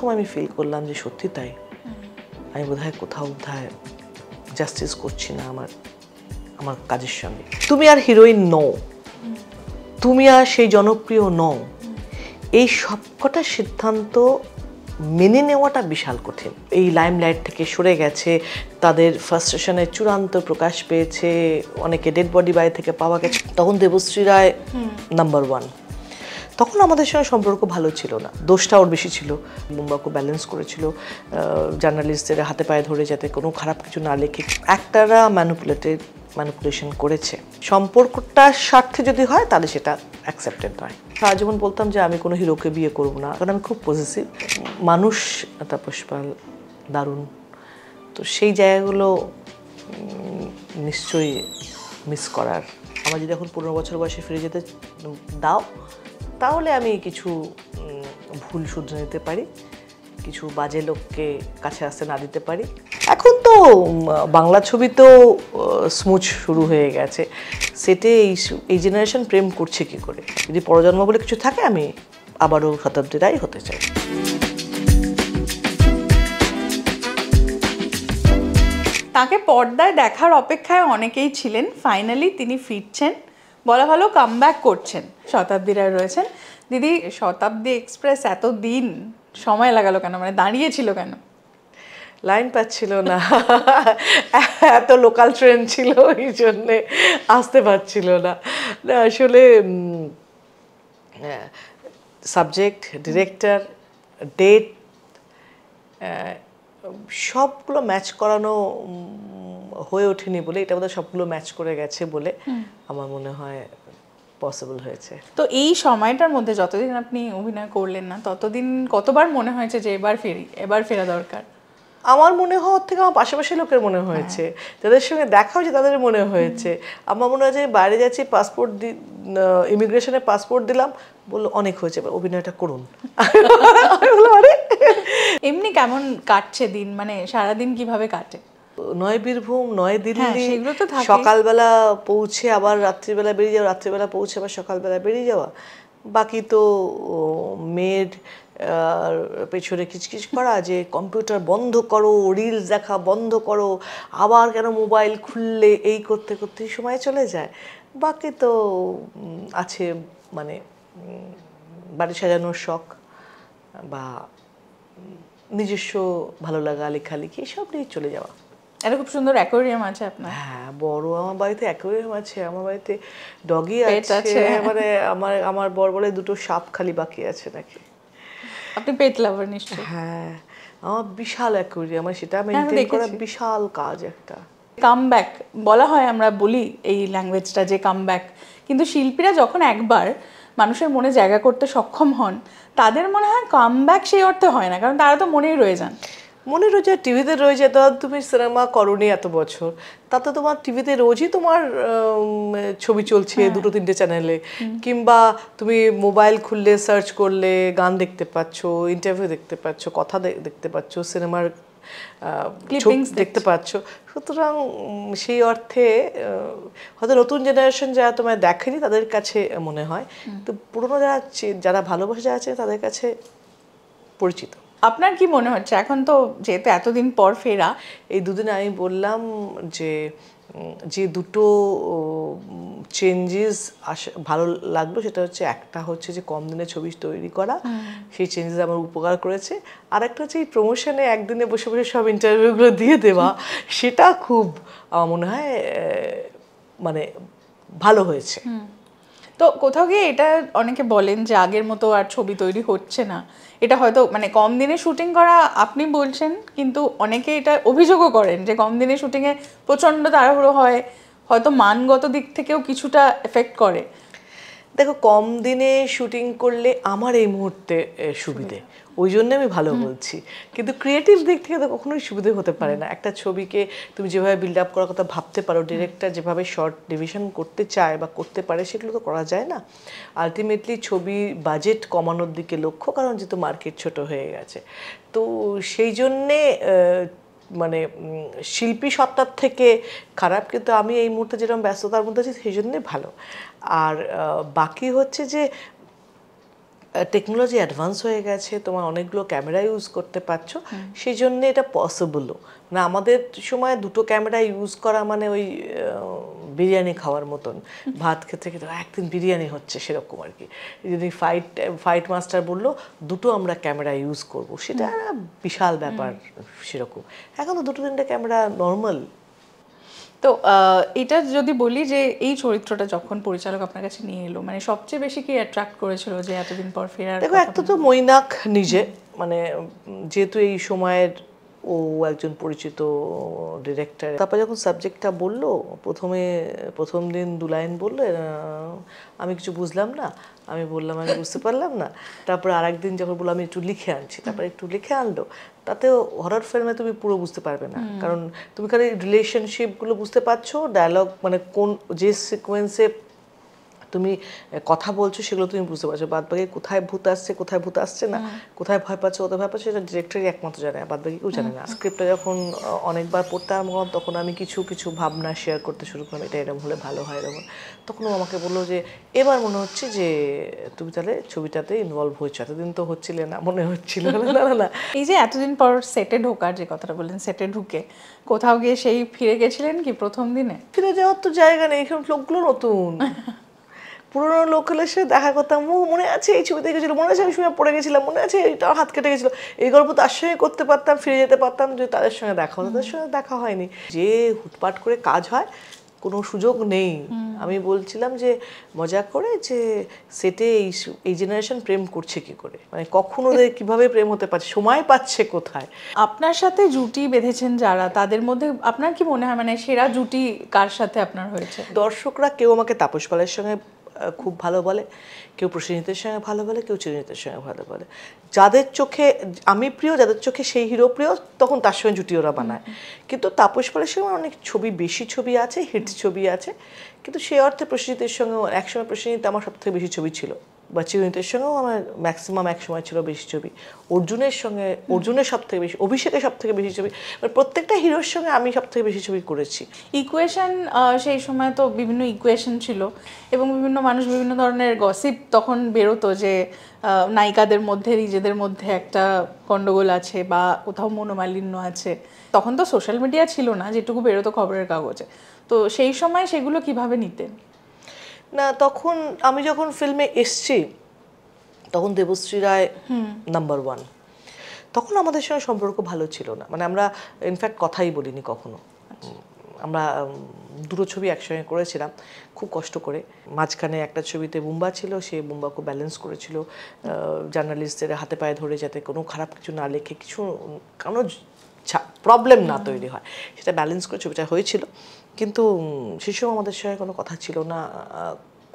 প্রথম আমি ফিল করলাম যে সত্যি তাই, আমি বোধহয় কোথাও বোধহয় জাস্টিস করছি না আমার কাজের সঙ্গে। তুমি আর হিরোইন নও, তুমি আর সেই জনপ্রিয় নও, এই সবকটা সিদ্ধান্ত মেনে নেওয়াটা বিশাল কঠিন। এই লাইমলাইট থেকে সরে গেছে, তাদের ফার্স্ট্রেশনের চূড়ান্ত প্রকাশ পেয়েছে, অনেকে ডেড বডি বাড়ি থেকে পাওয়া গেছে, তখন দেবশ্রী রায় নাম্বার 1। তখন আমাদের সঙ্গে সম্পর্ক ভালো ছিল না, দোষটা ওর বেশি ছিল। মুম্বাকে ব্যালেন্স করেছিল জার্নালিস্টদের হাতে পায়ে ধরে, যাতে কোনো খারাপ কিছু না লেখে। একটারা ম্যানিপুলেশন করেছে। সম্পর্কটার স্বার্থে যদি হয় তাহলে সেটা অ্যাকসেপ্টেড নয়। সারা জীবন বলতাম যে আমি কোনো হিরোকে বিয়ে করব না, কারণ আমি খুব পজিটিভ মানুষ। তাপস পাল দারুণ, তো সেই জায়গাগুলো নিশ্চয়ই মিস করার। আমার যদি এখন 15 বছর বয়সে ফিরে যেতে দাও, তাহলে আমি কিছু ভুল শুধরে নিতে পারি, কিছু বাজে লোককে কাছে আসতে না দিতে পারি। এখন তো বাংলা ছবি তো স্মুচ শুরু হয়ে গেছে, সেটে এই জেনারেশন প্রেম করছে কি করে। যদি পরজন্ম বলে কিছু থাকে, আমি আবারও শতাব্দী রায় হতে চাই। তাকে পর্দায় দেখার অপেক্ষায় অনেকেই ছিলেন, ফাইনালি তিনি ফিরছেন, বলা ভালো কামব্যাক করছেন। শতাব্দী রায় রয়েছেন। দিদি, শতাব্দী এক্সপ্রেস এত দিন সময় লাগালো কেন, মানে দাঁড়িয়েছিল কেন? লাইন পাচ্ছিল না, এত লোকাল ট্রেন ছিল, এই জন্যে আসতে পারছিল না। আসলে সাবজেক্ট, ডিরেক্টর, ডেট সবগুলো ম্যাচ করানো হয়ে ওঠেনি বলে, এটা বোধহয় সবগুলো ম্যাচ করে গেছে বলে আমার মনে হয় পসিবল হয়েছে। তো এই সময়টার মধ্যে যতদিন আপনি অভিনয় করলেন না, ততদিন কতবার মনে হয়েছে যে এবার ফেরা দরকার? আমার মনে হওয়ার থেকে আমার পাশাপাশি লোকের মনে হয়েছে, যাদের সঙ্গে দেখা হয়েছে তাদের মনে হয়েছে। আমার মনে হয় যে বাইরে যাচ্ছি, পাসপোর্ট ইমিগ্রেশনে পাসপোর্ট দিলাম, বললো অনেক হয়েছে, অভিনয়টা করুন। এমনি কেমন কাটছে দিন, মানে সারাদিন কিভাবে কাটে? নয় বীরভূম, নয় দিল্লি, সেগুলো তো থাকে। সকালবেলা পৌঁছে আবার রাত্রিবেলা বেরিয়ে যাওয়া, রাত্রিবেলা পৌঁছে আবার সকালবেলা বেরিয়ে যাওয়া, বাকি তো মেয়ের পেছনে কিচকিচ করা যে কম্পিউটার বন্ধ করো, রিলস দেখা বন্ধ করো, আবার কেন মোবাইল খুললে, এই করতে করতেই সময় চলে যায়। বাকি তো আছে মানে বাড়ি সাজানোর শখ বা নিজস্ব ভালো লাগা, লেখালেখি, সব নিয়ে চলে যাওয়া। এটা খুব সুন্দর অ্যাকোয়ারিয়াম আছে আপনার। হ্যাঁ, বড় আমার বাড়িতে অ্যাকোয়ারিয়াম আছে, আমার বাড়িতে ডগি আছে, মানে আমার বর বলে 2টো সাপ খালি বাকি আছে নাকি। আপনি পেট লাভার নিশ্চয়ই। হ্যাঁ, আমার বিশাল অ্যাকোয়ারিয়াম, সেটা মেইনটেইন করা বিশাল কাজ একটা। কামব্যাক বলা হয়, আমরা বলি এই ল্যাঙ্গুয়েজটা যে কামব্যাক, কিন্তু শিল্পীরা যখন একবার মানুষের মনে জায়গা করতে সক্ষম হন, তাদের মনে হয় কামব্যাক সেই অর্থে হয় না, কারণ তারা তো মনেই রয়ে যান। মনে রয়ে যায়, টিভিতে রয়ে যায়। ধর তুমি সিনেমা করোনি এত বছর, তাতে তোমার টিভিতে রোজই তোমার ছবি চলছে 2-3টে চ্যানেলে, কিংবা তুমি মোবাইল খুললে সার্চ করলে গান দেখতে পাচ্ছ, ইন্টারভিউ দেখতে পাচ্ছ, কথা দেখতে পাচ্ছ, সিনেমার ক্লিপিংস দেখতে পাচ্ছ। সুতরাং সেই অর্থে হয়তো নতুন জেনারেশন যারা তোমায় দেখেনি তাদের কাছে মনে হয়, তো পুরোনো যারা ভালোবাসে যারা আছে তাদের কাছে পরিচিত। আপনার কি মনে হচ্ছে এখন তো যেহেতু এতদিন পর ফেরা, এই দুদিনে আমি বললাম যে দুটো চেঞ্জেস ভালো লাগলো, সেটা হচ্ছে একটা হচ্ছে যে কম দিনে ছবি তৈরি করা, সেই চেঞ্জেস আমার উপকার করেছে। আর একটা হচ্ছে এই প্রমোশনে একদিনে বসে বসে সব ইন্টারভিউগুলো দিয়ে দেওয়া, সেটা খুব আমার মনে হয় মানে ভালো হয়েছে। তো কোথাও গিয়ে এটা অনেকে বলেন যে আগের মতো আর ছবি তৈরি হচ্ছে না, এটা হয়তো মানে কম দিনে শুটিং করা আপনি বলছেন, কিন্তু অনেকে এটা অভিযোগও করেন যে কম দিনে শুটিংয়ে প্রচণ্ড তাড়াহুড়ো হয়, হয়তো মানগত দিক থেকেও কিছুটা এফেক্ট করে। দেখো, কম দিনে শুটিং করলে আমার এই মুহূর্তে সুবিধে, ওই জন্য আমি ভালো বলছি, কিন্তু ক্রিয়েটিভ দিক থেকে তো কখনোই সুবিধে হতে পারে না। একটা ছবিকে তুমি যেভাবে বিল্ড আপ করার কথা ভাবতে পারো, ডিরেক্টর যেভাবে শর্ট ডিভিশন করতে চায় বা করতে পারে, সেগুলো তো করা যায় না। আলটিমেটলি ছবি বাজেট কমানোর দিকে লক্ষ্য, কারণ যেহেতু মার্কেট ছোট হয়ে গেছে, তো সেই জন্যে মানে শিল্পী সত্তার থেকে খারাপ, কিন্তু আমি এই মুহূর্তে যেরকম ব্যস্ততার মধ্যে আছি সেই জন্যে ভালো। আর বাকি হচ্ছে যে টেকনোলজি অ্যাডভান্স হয়ে গেছে, তোমার অনেকগুলো ক্যামেরা ইউজ করতে পারছো, সেই জন্য এটা পসিবলও। মানে আমাদের সময় দুটো ক্যামেরা ইউজ করা মানে ওই বিরিয়ানি খাওয়ার মতন, ভাত খেতে খেতে একদিন বিরিয়ানি হচ্ছে সেরকম আর কি। যদি ফাইট মাস্টার বললো দুটো আমরা ক্যামেরা ইউজ করব, সেটা বিশাল ব্যাপার সেরকম। এখন তো দুটো তিনটে ক্যামেরা নর্মাল। তো এটা যদি বলি যে এই চরিত্রটা যখন পরিচালক আপনার কাছে নিয়ে এলো, মানে সবচেয়ে বেশি কি অ্যাট্রাক্ট করেছিল যে এতদিন পর ফেরার? দেখো, একটা তো মৈনাক নিজে, মানে যেহেতু এই সময়ের ও একজন পরিচিত ডিরেক্টর, তারপর যখন সাবজেক্টটা বললো, প্রথম দিন 2 লাইন বললো, আমি কিছু বুঝলাম না, আমি বললাম আমি বুঝতে পারলাম না। তারপর আরেকদিন যখন বললো আমি একটু লিখে আনছি, তারপর একটু লিখে আনলো। তাতেও হরর ফিল্মে তুমি পুরো বুঝতে পারবে না, কারণ তুমি খালি রিলেশনশিপগুলো বুঝতে পারছো, ডায়লগ মানে কোন যে সিকোয়েন্সে তুমি কথা বলছো সেগুলো তুমি বুঝতে পারছো, বাদ বাকি কোথায় ভূত আসছে কোথায় ভূত আসছে না, কোথায় ভয় পাচ্ছে কোথায় ভয় পাচ্ছে, এটা ডিরেক্টরই একমাত্র জানে, বাদ বাকি কেউ জানে না। স্ক্রিপ্টটা যখন অনেকবার পড়তে আরম্ভ করলাম, তখন আমি কিছু কিছু ভাবনা শেয়ার করতে শুরু করলাম, এটা এরকম হলে ভালো হয় এরকম। তখন ও আমাকে বললো যে এবার মনে হচ্ছে যে তুমি তাহলে ছবিটাতে ইনভলভ হয়েছো, এতদিন তো হচ্ছিলে না, মনে হচ্ছিল না। না, এই যে এতদিন পর সেটে ঢোকার যে কথাটা বললেন, সেটে ঢুকে কোথাও গিয়ে সেই ফিরে গেছিলেন কি প্রথম দিনে? ফিরে যাওয়ার তো জায়গা নেই, এখানে লোকগুলো নতুন। পুরোনো লোকের সাথে দেখা করতাম, মনে আছে এই ছবিতে গেছিলো, মনে আছে আমি সময় পড়ে গেছিলাম, মনে আছে এটা হাত কেটে গেছিলো, এই গল্প তার সঙ্গে করতে পারতাম, ফিরে যেতে পারতাম, যে তাদের সঙ্গে দেখা হতো। তাদের সঙ্গে দেখা হয়নি, যে হুটপাট করে কাজ হয় কোনো সুযোগ নেই। আমি বলছিলাম যে মজা করে যে সেটে এই জেনারেশন প্রেম করছে কি করে, মানে কখন ওদের কীভাবে প্রেম হতে পারছে, সময় পাচ্ছে কোথায়। আপনার সাথে জুটি বেঁধেছেন যারা, তাদের মধ্যে আপনার কি মনে হয় মানে সেরা জুটি কার সাথে আপনার হয়েছে? দর্শকরা কেউ আমাকে তাপস পালের সঙ্গে খুব ভালো বলে, কেউ প্রসেনজিতের সঙ্গে ভালো বলে, কেউ চিরঞ্জিতের সঙ্গে ভালো বলে। যাদের চোখে আমি প্রিয়, যাদের চোখে সেই হিরো প্রিয়, তখন তার সঙ্গে জুটি ওরা বানায়। কিন্তু তাপস পালের সঙ্গে অনেক বেশি ছবি আছে, হিট ছবি আছে, কিন্তু সেই অর্থে প্রসেনজিতের সঙ্গেও একসময় প্রসেনজিৎ আমার সবথেকে বেশি ছবি ছিল, বা চিরঞ্জিতের সঙ্গেও আমার ম্যাক্সিমাম একসময় ছিল বেশি ছবি, অর্জুনের সব থেকে বেশি, অভিষেকের সব থেকে বেশি ছবি, মানে প্রত্যেকটা হিরোর সঙ্গে আমি সব থেকে বেশি ছবি করেছি। ইকুয়েশন, সেই সময় তো বিভিন্ন ইকুয়েশন ছিল এবং বিভিন্ন মানুষ বিভিন্ন ধরনের গসিপ তখন বেরোতো যে নায়িকাদের মধ্যে নিজেদের মধ্যে একটা গন্ডগোল আছে বা কোথাও মনোমালিন্য আছে। তখন তো সোশ্যাল মিডিয়া ছিল না, যেটুকু বেরোতো খবরের কাগজে। তো সেই সময় সেগুলো কিভাবে নিতেন? না, তখন আমি যখন ফিল্মে এসছি তখন দেবশ্রী রায় নাম্বার 1, তখন আমাদের সঙ্গে সম্পর্ক ভালো ছিল না, মানে আমরা ইনফ্যাক্ট কথাই বলিনি কখনো। আমরা দুটো ছবি একসঙ্গে করেছিলাম খুব কষ্ট করে, মাঝখানে একটা ছবিতে বুম্বা ছিল, সে বুম্বাকে ব্যালেন্স করেছিল জার্নালিস্টদের হাতে পায়ে ধরে, যাতে কোনো খারাপ কিছু না লেখে, কিছু কোনো প্রবলেম না তৈরি হয়, সেটা ব্যালেন্স করে ছবিটা হয়েছিল। কিন্তু সেই সময় আমাদের সঙ্গে কোনো কথা ছিল না,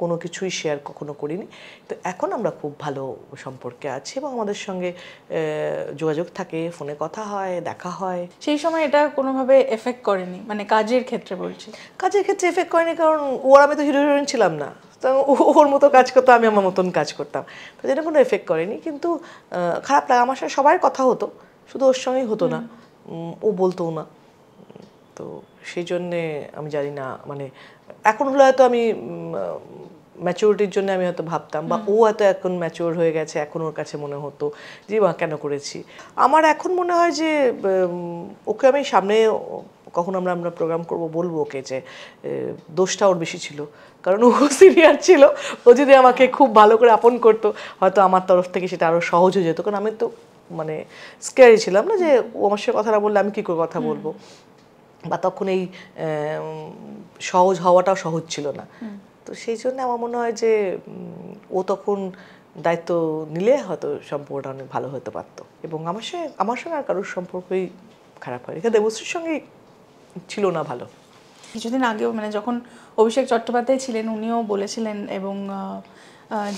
কোনো কিছুই শেয়ার কখনো করিনি। তো এখন আমরা খুব ভালো সম্পর্কে আছি এবং আমাদের সঙ্গে যোগাযোগ থাকে, ফোনে কথা হয়, দেখা হয়। সেই সময় এটা কোনোভাবে এফেক্ট করেনি, মানে কাজের ক্ষেত্রে বলছি? কাজের ক্ষেত্রে এফেক্ট করেনি, কারণ ওর আমি তো হিরো হিরোইন ছিলাম না, তো ওর মতো কাজ করতো, আমি আমার মতন কাজ করতাম, তো যেটা কোনো এফেক্ট করেনি। কিন্তু খারাপ লাগে, আমার সঙ্গে সবার কথা হতো, শুধু ওর সঙ্গেই হতো না, ও বলতোও না। তো সেই জন্যে আমি জানি না, মানে এখন হলে হয়তো আমি ম্যাচিউরিটির জন্য আমি হয়তো ভাবতাম, বা ও হয়তো এখন ম্যাচিওর হয়ে গেছে, এখন ওর কাছে মনে হতো যে বা কেন করেছি। আমার এখন মনে হয় যে ওকে আমি সামনে কখন আমরা প্রোগ্রাম করব বলবো ওকে যে দোষটা ওর বেশি ছিল, কারণ ও সিনিয়র ছিল, ও যদি আমাকে খুব ভালো করে আপন করতো হয়তো আমার তরফ থেকে সেটা আরও সহজ হয়ে যেত, কারণ আমি তো মানে স্ক্যারি ছিলাম না যে ও আমার সাথে কথা না বললে আমি কী করে কথা বলবো, বা তখন এই সহজ হওয়াটাও সহজ ছিল না। তো সেই জন্য আমার মনে হয় যে ও তখন দায়িত্ব নিলে হয়তো সম্পর্কটা অনেক ভালো হতে পারতো, এবং আমার সঙ্গে আর কারোর সম্পর্কই খারাপ হয়, এখানে দেবশ্রীর সঙ্গেই ছিল না ভালো। কিছুদিন আগেও মানে যখন অভিষেক চট্টোপাধ্যায় ছিলেন, উনিও বলেছিলেন, এবং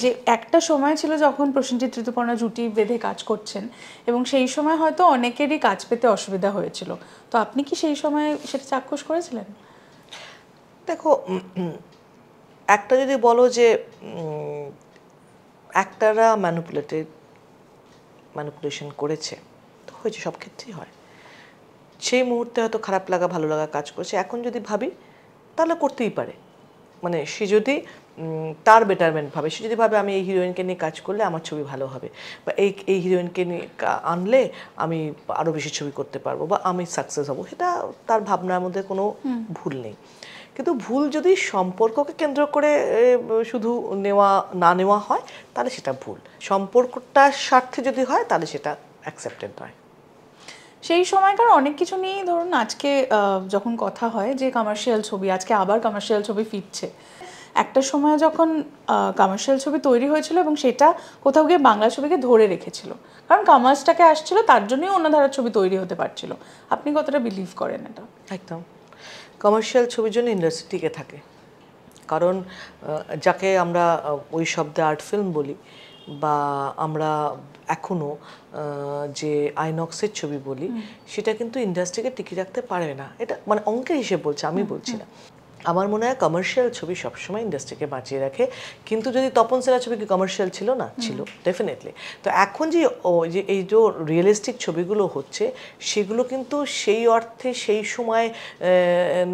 যে একটা সময় ছিল যখন প্রসেনজিৎ ঋতুপর্ণা জুটি বেঁধে কাজ করছেন, এবং সেই সময় হয়তো অনেকেরই কাজ পেতে অসুবিধা হয়েছিল। তো আপনি কি সেই সময় সেটা চাক্ষুষ করেছিলেন? দেখো, একটা যদি বলো যে অ্যাক্টররা ম্যানিপুলেশন করেছে, তো হয়েছে, সব ক্ষেত্রেই হয়। সেই মুহূর্তে হয়তো খারাপ লাগা ভালো লাগা কাজ করেছে, এখন যদি ভাবি তাহলে করতেই পারে, মানে সে যদি তার বেটারমেন্ট ভাবে, সে যদি ভাবে আমি এই হিরোইনকে নিয়ে কাজ করলে আমার ছবি ভালো হবে, বা এই হিরোইনকে নিয়ে আনলে আমি আরও বেশি ছবি করতে পারবো বা আমি সাকসেস হব, সেটা তার ভাবনার মধ্যে কোনো ভুল নেই। কিন্তু ভুল যদি সম্পর্ককে কেন্দ্র করে শুধু না নেওয়া হয় তাহলে সেটা ভুল। সম্পর্কটার স্বার্থে যদি হয় তাহলে সেটা অ্যাকসেপ্টেড নয়। সেই সময়কার অনেক কিছু নিয়েই ধরুন আজকে যখন কথা হয় যে কমার্শিয়াল ছবি, আজকে আবার কমার্শিয়াল ছবি ফিরছে। একটা সময় যখন কমার্শিয়াল ছবি তৈরি হয়েছিল এবং সেটা কোথাও গিয়ে বাংলা ছবিকে ধরে রেখেছিল, কারণ কমার্সটাকে আসছিল, তার জন্যই অন্য ধারার ছবি তৈরি হতে পারছিল। আপনি কতটা বিলিভ করেন এটা? একদম। কমার্শিয়াল ছবির জন্য ইন্ডাস্ট্রি টিকে থাকে, কারণ যাকে আমরা ওই শব্দে আর্ট ফিল্ম বলি, বা আমরা এখনও যে আইনক্সের ছবি বলি, সেটা কিন্তু ইন্ডাস্ট্রিকে টিকিয়ে রাখতে পারে না। এটা মানে অঙ্কের হিসেব বলছে, আমি বলছি না। আমার মনে হয় কমার্শিয়াল ছবি সবসময় ইন্ডাস্ট্রিকে বাঁচিয়ে রাখে। কিন্তু যদি তপন সেনার ছবি কি কমার্শিয়াল ছিল না? ছিল, ডেফিনেটলি। তো এখন যে এই যে রিয়েলিস্টিক ছবিগুলো হচ্ছে, সেগুলো কিন্তু সেই অর্থে সেই সময়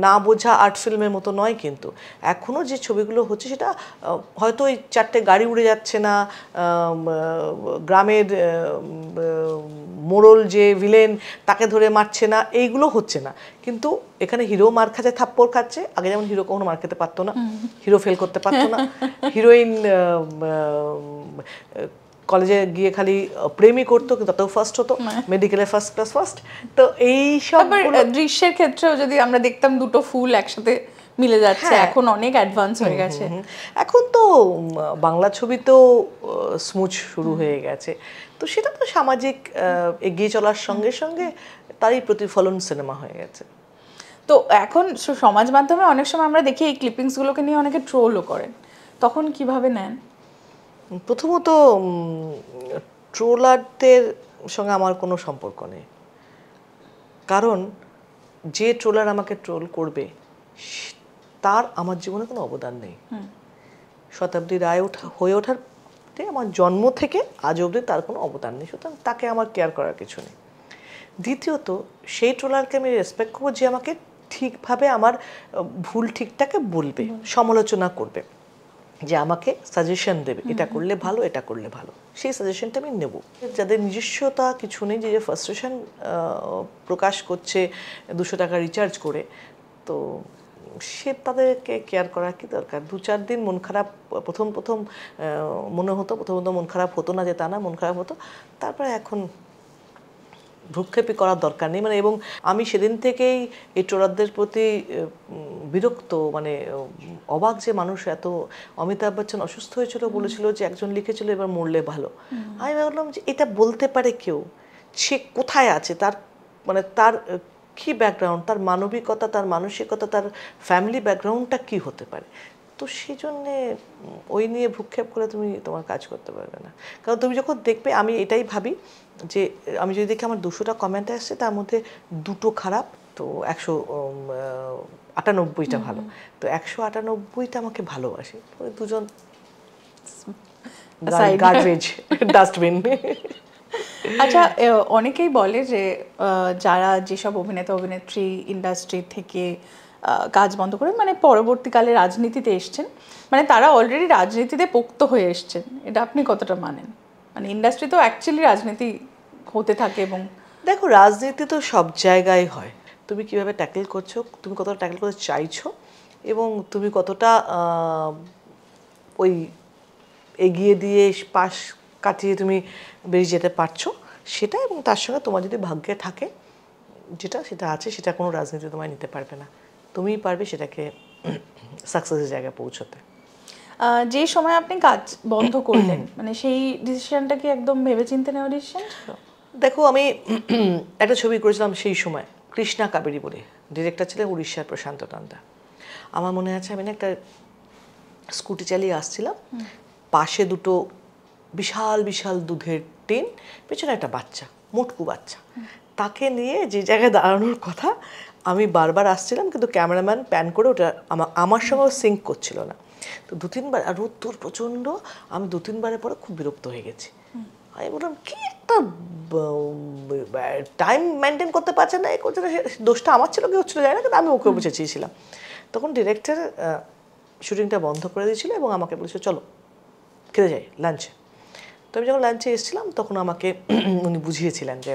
না বোঝা আর্ট ফিল্মের মতো নয়। কিন্তু এখনও যে ছবিগুলো হচ্ছে সেটা হয়তো ওই 4টে গাড়ি উড়ে যাচ্ছে না, গ্রামের মোড়ল যে ভিলেন তাকে ধরে মারছে না, এইগুলো হচ্ছে না। কিন্তু এখানে হিরো মার খাচ্ছে, থাপ্পড় খাচ্ছে। আগে যেমন হিরো কখনো মার খেতে পারতো না, হিরো ফেল করতে পারতো না, হিরোইন কলেজে গিয়ে খালি প্রেমই করতো কিন্তু তাতেও ফার্স্ট হতো, মেডিকেলে ফার্স্ট ক্লাস ফার্স্ট। তো এই সব দৃশ্যের ক্ষেত্রেও যদি আমরা দেখতাম দুটো ফুল একসাথে মিলে যাচ্ছে, এখন অনেক অ্যাডভান্স হয়ে গেছে। এখন তো বাংলা ছবিতেও স্মুচ শুরু হয়ে গেছে। তো সেটা তো সামাজিক এগিয়ে চলার সঙ্গে সঙ্গে তারই প্রতিফলন সিনেমা হয়ে গেছে। তো এখন সমাজ মাধ্যমে অনেক সময় আমরা দেখি এই ক্লিপিংসগুলোকে নিয়ে অনেকে ট্রোলও করেন, তখন কিভাবে নেন? প্রথমত ট্রোলারদের সঙ্গে আমার কোনো সম্পর্ক নেই, কারণ যে ট্রোলার আমাকে ট্রোল করবে তার আমার জীবনে কোনো অবদান নেই। শতাব্দী রায় হয়ে ওঠার আমার জন্ম থেকে আজ অবধি তার কোনো অবদান নেই, সুতরাং তাকে আমার কেয়ার করার কিছু নেই। দ্বিতীয়ত, সেই ট্রোলারকে আমি রেসপেক্ট করবো যে আমাকে ঠিকভাবে আমার ভুল ঠিকটাকে বলবে, সমালোচনা করবে, যে আমাকে সাজেশন দেবে, এটা করলে ভালো, এটা করলে ভালো, সেই সাজেশনটা আমি নেব। যাদের নিজস্বতা কিছু নেই, যে ফ্রাস্ট্রেশন প্রকাশ করছে 200 টাকা রিচার্জ করে, তো সে তাদেরকে কেয়ার করার কি দরকার? 2-4 দিন মন খারাপ প্রথম মনে হতো, প্রথমত মন খারাপ হতো না যে তা না, মন খারাপ হতো। তারপরে এখন ভ্রুক্ষেপই করার দরকার নেই। মানে এবং আমি সেদিন থেকেই এই ট্রোলারদের প্রতি বিরক্ত, মানে অবাক যে মানুষ এত। অমিতাভ বচ্চন অসুস্থ হয়েছিল, বলেছিল যে একজন লিখেছিল এবার মরলে ভালো। আমি ভাবলাম যে এটা বলতে পারে কেউ? সে কোথায় আছে? তার মানে তার কী ব্যাকগ্রাউন্ড, তার মানবিকতা, তার মানসিকতা, তার ফ্যামিলি ব্যাকগ্রাউন্ডটা কী হতে পারে? তো সেই জন্যে ওই নিয়ে ভ্রুক্ষেপ করে তুমি তোমার কাজ করতে পারবে না। কারণ তুমি যখন দেখবে, আমি এটাই ভাবি যে আমি যদি দেখি আমার 200টা কমেন্ট আসছে, তার মধ্যে 2টো খারাপ, তো 198টা ভালো, তো 198টা আমাকে ভালোবাসে, ওই দুজন গার্বেজ ডাস্টবিন। আচ্ছা, অনেকেই বলে যে যারা যেসব অভিনেতা অভিনেত্রী ইন্ডাস্ট্রি থেকে কাজ বন্ধ করে মানে পরবর্তীকালে রাজনীতিতে এসছেন, মানে তারা অলরেডি রাজনীতিতে পোক্ত হয়ে এসছেন, এটা আপনি কতটা মানেন? মানে ইন্ডাস্ট্রি তো অ্যাকচুয়ালি রাজনীতি হতে থাকে। এবং দেখো, রাজনীতি তো সব জায়গায় হয়। তুমি কিভাবে ট্যাকেল করছো, তুমি কতটা ট্যাকেল করতে চাইছো, এবং তুমি কতটা ওই এগিয়ে দিয়ে পাশ কাটিয়ে তুমি বেরিয়ে যেতে পারছো সেটা, এবং তার সঙ্গে তোমার যদি ভাগ্যে থাকে সেটা আছে, সেটা কোনো রাজনীতি তোমায় নিতে পারবে না। তুমিই পারবে সেটাকে সাকসেসের জায়গায় পৌঁছতে। যে সময় আপনি কাজ বন্ধ করলেন, মানে সেই ডিসিশনটা কি একদম ভেবেচিন্তে নেওয়া ডিসিশন ছিল? দেখো, আমি একটা ছবি করেছিলাম সেই সময়, কৃষ্ণা কাবেরী বলে, ডিরেক্টর ছিলেন উড়িষ্যার প্রশান্ত নন্দা। আমার মনে আছে আমি না একটা স্কুটি চালিয়ে আসছিলাম, পাশে দুটো বিশাল বিশাল দুধের টিন, পেছনে একটা বাচ্চা, মোটকু বাচ্চা, তাকে নিয়ে যে জায়গায় দাঁড়ানোর কথা আমি বারবার আসছিলাম, কিন্তু ক্যামেরাম্যান প্যান করে ওটা আমার সঙ্গেও সিঙ্ক করছিল না। তো 2-3 বার, আর রোদ্দুর প্রচণ্ড, আমি 2-3 বারের পরে খুব বিরক্ত হয়ে গেছি। আমি বললাম কি একটা টাইম মেনটেন করতে পারছে না, এ করছে না। দোষটা আমার ছিল কি হচ্ছিল যায় না, কিন্তু আমি ওকে বুঝে চেয়েছিলাম। তখন ডিরেক্টর শুটিংটা বন্ধ করে দিয়েছিল এবং আমাকে বলেছিল চলো খেতে যাই লাঞ্চে। তো আমি যখন লাঞ্চে এসেছিলাম তখন আমাকে উনি বুঝিয়েছিলেন যে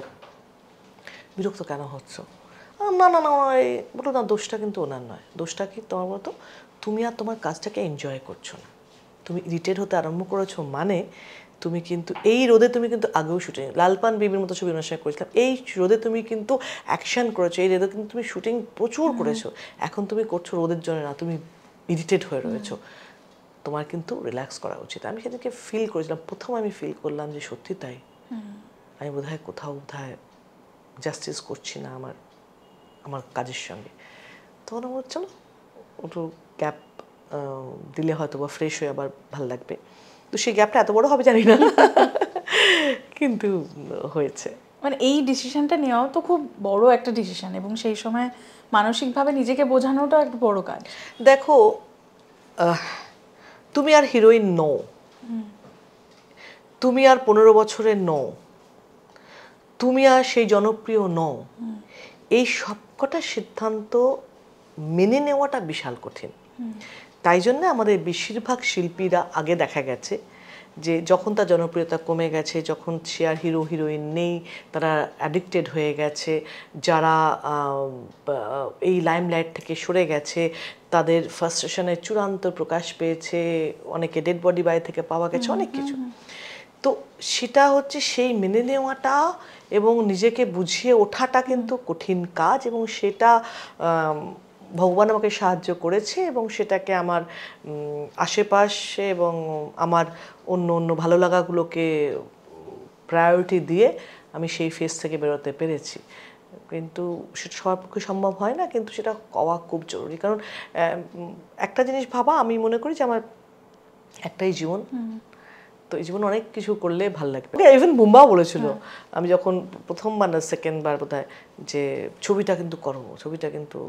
বিরক্ত কেন হচ্ছ। না না না বলো না, দোষটা কিন্তু ওনার নয়। দোষটা কি তোমার বলতো, তুমি আর তোমার কাজটাকে এনজয় করছো না। তুমি ইরিটেট হতে আরম্ভ করেছো মানে তুমি কিন্তু এই রোদে তুমি কিন্তু আগেও শুটিং লালপান বেবির মতো ছবি ওনার সঙ্গে করেছিলাম, এই রোদে তুমি কিন্তু অ্যাকশন করেছো, এই রোদে কিন্তু তুমি শুটিং প্রচুর করেছো। এখন তুমি করছো রোদের জন্য না, তুমি ইরিটেট হয়ে রয়েছো, তোমার কিন্তু রিল্যাক্স করা উচিত। আমি সেদিনকে ফিল করেছিলাম, প্রথম আমি ফিল করলাম যে সত্যি তাই, আমি বোধহয় কোথাও জাস্টিস করছি না আমার আমার কাজের সঙ্গে। তখন আমার চলো একটু গ্যাপ দিলে হয়তো বা ফ্রেশ হয়ে আবার ভালো লাগবে। তো সেই গ্যাপটা এত বড় হবে জানি না, কিন্তু হয়েছে। মানে এই ডিসিশনটা নেওয়াও তো খুব বড় একটা ডিসিশন, এবং সেই সময় মানসিকভাবে নিজেকে বোঝানোটাও একটা বড় কাজ। দেখো, তুমি আর হিরোইন নও, তুমি আর 15 বছরের নও, তুমি আর সেই জনপ্রিয় নও। এই সবকটা সিদ্ধান্ত মেনে নেওয়াটা বিশাল কঠিন। তাই জন্য আমাদের বেশিরভাগ শিল্পীরা আগে দেখা গেছে যে যখন তার জনপ্রিয়তা কমে গেছে, যখন সে আর হিরো হিরোইন নেই, তারা অ্যাডিক্টেড হয়ে গেছে, যারা এই লাইমলাইট থেকে সরে গেছে, তাদের ফার্স্ট্রেশনের চূড়ান্ত প্রকাশ পেয়েছে, অনেকে ডেড বডি বাড়ি থেকে পাওয়া গেছে, অনেক কিছু। তো সেটা হচ্ছে সেই মেনে নেওয়াটা এবং নিজেকে বুঝিয়ে ওঠাটা কিন্তু কঠিন কাজ, এবং সেটা ভগবান আমাকে সাহায্য করেছে, এবং সেটাকে আমার আশেপাশে এবং আমার অন্য অন্য ভালো লাগাগুলোকে প্রায়োরিটি দিয়ে আমি সেই ফেজ থেকে বেরোতে পেরেছি। কিন্তু সেটা সবার পক্ষে সম্ভব হয় না, কিন্তু সেটা হওয়া খুব জরুরি। কারণ একটা জিনিস ভাবা, আমি মনে করি যে আমার একটাই জীবন, তো এই জীবনে অনেক কিছু করলে ভালো লাগবে। ইভেন বুম্বাও বলেছিল আমি যখন প্রথমবার না সেকেন্ডবার বোধহয় যে ছবিটা কিন্তু করো, ছবিটা কিন্তু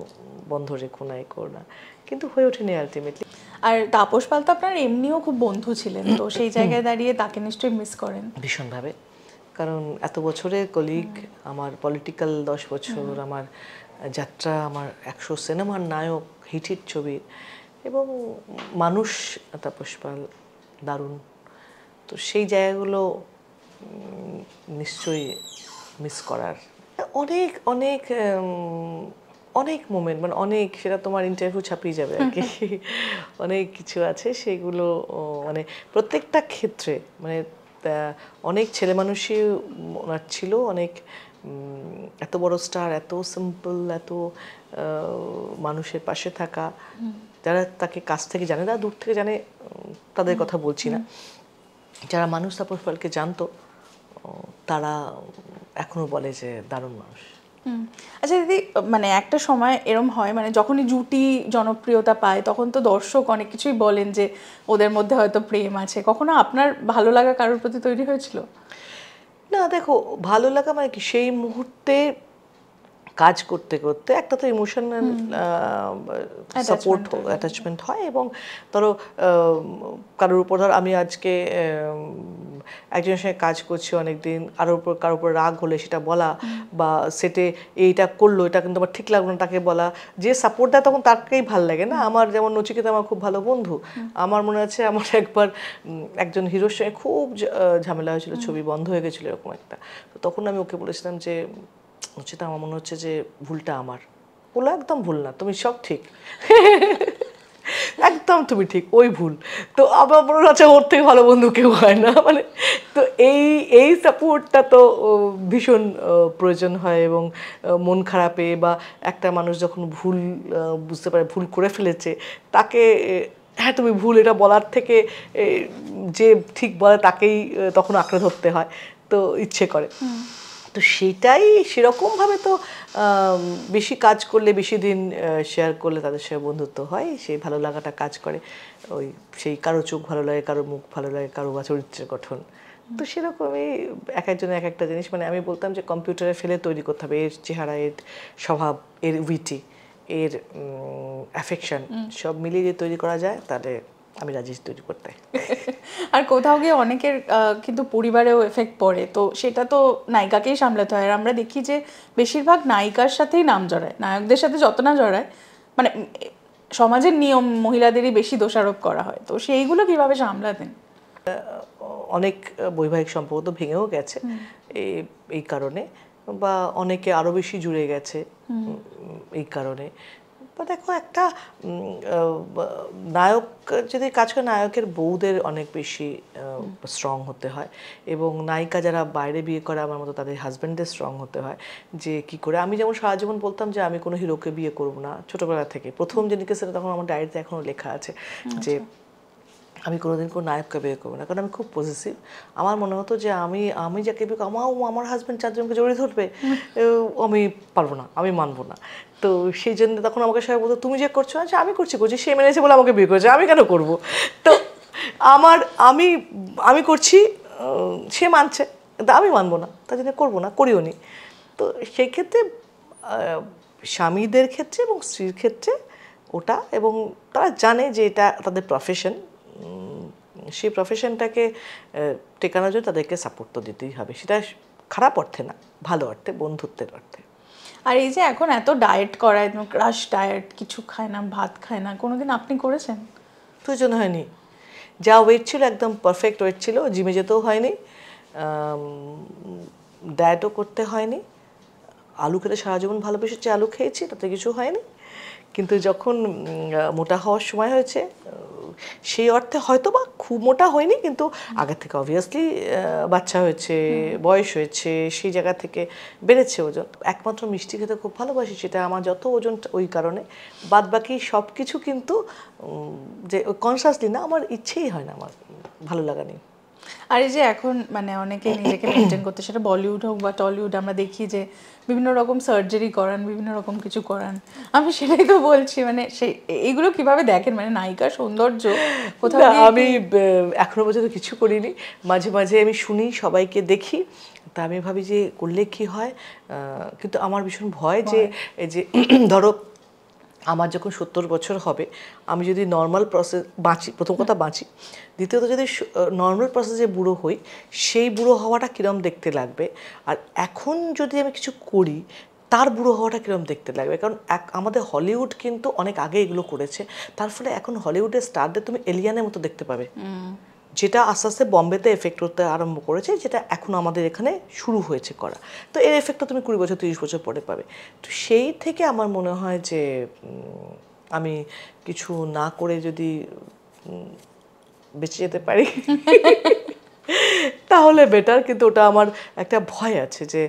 বন্ধ রেখো না, করো না, কিন্তু হয়ে ওঠেনি আলটিমেটলি। আর তাপস পাল তো আপনার এমনিও খুব বন্ধু ছিলেন, তো সেই জায়গায় দাঁড়িয়ে তাকে নিশ্চয়ই মিস করেন ভীষণভাবে। কারণ এত বছরের কলিগ, আমার পলিটিক্যাল 10 বছর, আমার যাত্রা, আমার 100 সিনেমার নায়ক, হিট হিট ছবির, এবং মানুষ তাপস পাল দারুণ। তো সেই জায়গাগুলো নিশ্চয়ই মিস করার। অনেক অনেক অনেক মোমেন্ট, মানে অনেক, সেটা তোমার ইন্টারভিউ ছাপিয়ে যাবে আর কি। অনেক কিছু আছে সেগুলো, মানে প্রত্যেকটা ক্ষেত্রে, মানে অনেক ছেলে মানুষই ওনার ছিল, অনেক এত বড় স্টার, এত সিম্পল, এত মানুষের পাশে থাকা, যারা তাকে কাছ থেকে জানে, যারা দূর থেকে জানে তাদের কথা বলছি না, যারা মানুষ তাপস পালকে জানতো তারা এখনো বলে যে দারুণ মানুষ। আচ্ছা দিদি, মানে একটা সময় এরম হয়, মানে যখনই জুটি জনপ্রিয়তা পায় তখন তো দর্শক অনেক কিছুই বলেন যে ওদের মধ্যে হয়তো প্রেম আছে। কখনো আপনার ভালো লাগা কারোর প্রতি তৈরি হয়েছিল? না দেখো, ভালো লাগা মানে কি, সেই মুহূর্তে কাজ করতে করতে একটা তো ইমোশনাল সাপোর্ট, অ্যাটাচমেন্ট হয়, এবং ধরো কারোর উপর, ধর আমি আজকে একজনের সঙ্গে কাজ করছি অনেকদিন, কারোর উপর রাগ হলে সেটা বলা, বা সেটে এইটা করলো, এটা কিন্তু আমার ঠিক লাগলো না, তাকে বলা, যে সাপোর্ট দেয় তখন তাকেই ভালো লাগে না। আমার যেমন নচিকেতা আমার খুব ভালো বন্ধু, আমার মনে আছে আমার একবার একজন হিরোর সঙ্গে খুব ঝামেলা হয়েছিল, ছবি বন্ধ হয়ে গেছিলো এরকম একটা। তো তখন আমি ওকে বলেছিলাম যে নচিতা, আমার মনে হচ্ছে যে ভুলটা আমার। বললো একদম ভুল না, তুমি সব ঠিক, একদম তুমি ঠিক, ওই ভুল। তো আমার মনে হচ্ছে ওর থেকে ভালো বন্ধু কেউ হয় না, মানে তো এই সাপোর্টটা তো ভীষণ প্রয়োজন হয়। এবং মন খারাপে, বা একটা মানুষ যখন ভুল বুঝতে পারে, ভুল করে ফেলেছে, তাকে হ্যাঁ তুমি ভুল এটা বলার থেকে যে ঠিক বলে তাকেই তখন আঁকড়ে ধরতে হয়, তো ইচ্ছে করে। তো সেটাই সেরকমভাবে তো বেশি কাজ করলে, বেশি দিন শেয়ার করলে তাদের সাথে বন্ধুত্ব হয়, সেই ভালো লাগাটা কাজ করে। ওই সেই কারো চোখ ভালো লাগে, কারো মুখ ভালো লাগে, কারো বা চরিত্রের গঠন, তো সেরকমই এক একজনের এক একটা জিনিস। মানে আমি বলতাম যে কম্পিউটারে ফেলে তৈরি করতে হবে, এর চেহারা, এর স্বভাব, এর উইটি, এর অ্যাফেকশন সব মিলিয়ে যদি তৈরি করা যায়, তাহলে আমি রাজি তৈরি করতে। আর কোথাও গিয়ে অনেকের কিন্তু পরিবারেও এফেক্ট পড়ে, তো সেটা তো নায়িকাকেই সামলাতে হয়। আর আমরা দেখি যে বেশিরভাগ নায়িকার সাথেই নাম জড়ায়, নায়কদের সাথে যত না জড়ায়, মানে সমাজের নিয়ম মহিলাদেরই বেশি দোষারোপ করা হয়, তো সেইগুলো কিভাবে সামলাতেন? অনেক বৈবাহিক সম্পর্ক তো ভেঙেও গেছে এই কারণে, বা অনেকে আরো বেশি জুড়ে গেছে এই কারণে। বা দেখো, একটা নায়ক যদি কাজ করে, নায়কের বউদের অনেক বেশি স্ট্রং হতে হয়, এবং নায়িকা যারা বাইরে বিয়ে করে আমার মতো, তাদের হাজব্যান্ডদের স্ট্রং হতে হয়। যে কি করে, আমি যেমন সারা জীবন বলতাম যে আমি কোনো হিরোকে বিয়ে করব না, ছোটবেলা থেকে প্রথম যে লিখেছিলাম তখন আমার ডায়েরিতে এখনো লেখা আছে যে আমি কোনোদিন কোনো নায়ককে বিয়ে করবো না, কারণ আমি খুব পজিটিভ। আমার মনে হতো যে আমি যাকে বিয়ে করবো, আমার হাজব্যান্ড চারজনকে জড়িয়ে ধরবে, আমি পারবো না, আমি মানবো না। তো সেই জন্য তখন আমাকে সবাই বলতো তুমি যে করছো, আচ্ছা আমি করছি, সে মেনেছে বলে আমাকে বিয়ে করেছে, আমি কেন করবো? তো আমি আমি করছি, সে মানছে, কিন্তু আমি মানবো না, তার জন্য করবো না, করিও নি। তো সেই ক্ষেত্রে স্বামীদের ক্ষেত্রে এবং স্ত্রীর ক্ষেত্রে ওটা, এবং তারা জানে যে এটা তাদের প্রফেশন, সেই প্রফেশনটাকে টেকানোর জন্য তাদেরকে সাপোর্ট তো দিতেই হবে, সেটা খারাপ অর্থে না, ভালো অর্থে, বন্ধুত্বের অর্থে। আর এই যে এখন এত ডায়েট করায়, ক্রাশ ডায়েট, কিছু খায় না, ভাত খায় না, কোনোদিন আপনি করেছেন? প্রয়োজন হয়নি, যা ওয়েট ছিল একদম পারফেক্ট ওয়েট ছিল, জিমে যেতেও হয়নি, ডায়েটও করতে হয়নি। আলু খেতে সারা জীবন ভালোবেসেছি, আলু খেয়েছি, তাতে কিছু হয়নি। কিন্তু যখন মোটা হওয়ার সময় হয়েছে, সেই অর্থে হয়তো বা খুব মোটা হয়নি, কিন্তু আগের থেকে অবভিয়াসলি বাচ্চা হয়েছে, বয়স হয়েছে, সেই জায়গা থেকে বেড়েছে ওজন। একমাত্র মিষ্টি খেতে খুব ভালোবাসি, সেটা আমার যত ওজন ওই কারণে, বাদ বাকি সব কিছু কিন্তু যে কনসাসলি না, আমার ইচ্ছেই হয় না, আমার ভালো লাগা নেই। আর এই যে এখন মানে অনেকে নিজেকে মেনটেন করতে, সেটা বলিউড হোক বা টলিউড, আমরা দেখি যে বিভিন্ন রকম সার্জারি করান, বিভিন্ন রকম কিছু করান। আমি সেটাই তো বলছি, মানে সেই এইগুলো কিভাবে দেখেন, মানে নায়িকার সৌন্দর্য কোথাও আমি এখনো পর্যন্ত কিছু করিনি, মাঝে মাঝে আমি শুনি, সবাইকে দেখি, তা আমি ভাবি যে করলে কি হয়, কিন্তু আমার ভীষণ ভয় যে এই যে ধরো আমার যখন 70 বছর হবে, আমি যদি নর্মাল প্রসেস বাঁচি, প্রথম কথা বাঁচি, দ্বিতীয়ত যদি নর্মাল প্রসেসে বুড়ো হই, সেই বুড়ো হওয়াটা কীরকম দেখতে লাগবে, আর এখন যদি আমি কিছু করি তার বুড়ো হওয়াটা কীরকম দেখতে লাগবে। কারণ আমাদের হলিউড কিন্তু অনেক আগে এগুলো করেছে, তার ফলে এখন হলিউডের স্টারদের তুমি এলিয়ানের মতো দেখতে পাবে, যেটা আস্তে আস্তে বম্বেতে এফেক্ট করতে আরম্ভ করেছে, যেটা এখন আমাদের এখানে শুরু হয়েছে করা। তো এর এফেক্টটা তুমি 20 বছর 30 বছর পরে পাবে। তো সেই থেকে আমার মনে হয় যে আমি কিছু না করে যদি বেঁচে যেতে পারি তাহলে বেটার, কিন্তু ওটা আমার একটা ভয় আছে যে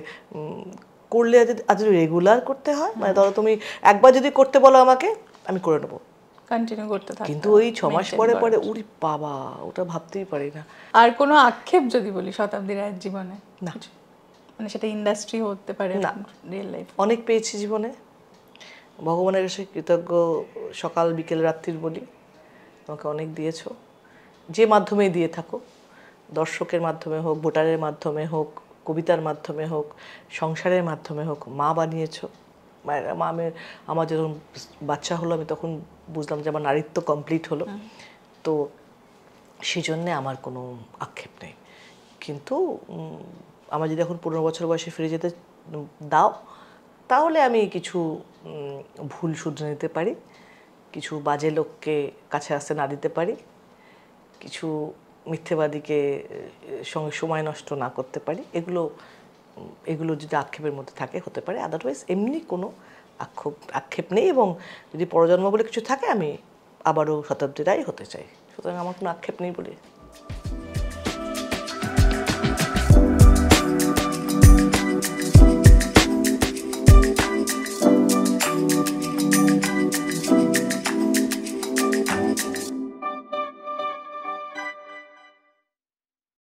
করলে আজ রেগুলার করতে হয়, মানে ধরো তুমি একবার যদি করতে বলো আমাকে, আমি করে নেবো, কন্টিনিউ করতে থাকতে, কিন্তু ওই 6 মাস পরে পরে উরি বাবা, ওটা ভাবতেই পারি না। আর কোনো আক্ষেপ যদি বলি শতাব্দী রায়ের জীবনে? না, মানে সেটা ইন্ডাস্ট্রি হতে পারে, না, রিয়েল লাইফ। অনেক পেয়েছি জীবনে, ভগবানের কাছে কৃতজ্ঞ, সকাল বিকেল রাত্রির বলি, আমাকে অনেক দিয়েছো, যে মাধ্যমেই দিয়ে থাকো, দর্শকের মাধ্যমে হোক, ভোটারের মাধ্যমে হোক, কবিতার মাধ্যমে হোক, সংসারের মাধ্যমে হোক, মা বানিয়েছো। আমার যখন বাচ্চা হলো, আমি তখন বুঝলাম যে আমার নারীত্ব কমপ্লিট হলো। তো সেই জন্যে আমার কোনো আক্ষেপ নেই, কিন্তু আমার যদি এখন 15 বছর বয়সে ফিরে যেতে দাও, তাহলে আমি কিছু ভুল শুধরে নিতে পারি, কিছু বাজে লোককে কাছে আসতে না দিতে পারি, কিছু মিথ্যেবাদীকে সঙ্গে সময় নষ্ট না করতে পারি, এগুলো যদি আক্ষেপের মধ্যে থাকে হতে পারে, আদারওয়াইজ এমনি কোনো আক্ষেপ নেই। এবং যদি পরজন্ম বলে কিছু থাকে, আমি আবারও শতাব্দী রায় হতে চাই, সুতরাং আমার কোনো আক্ষেপ নেই বলে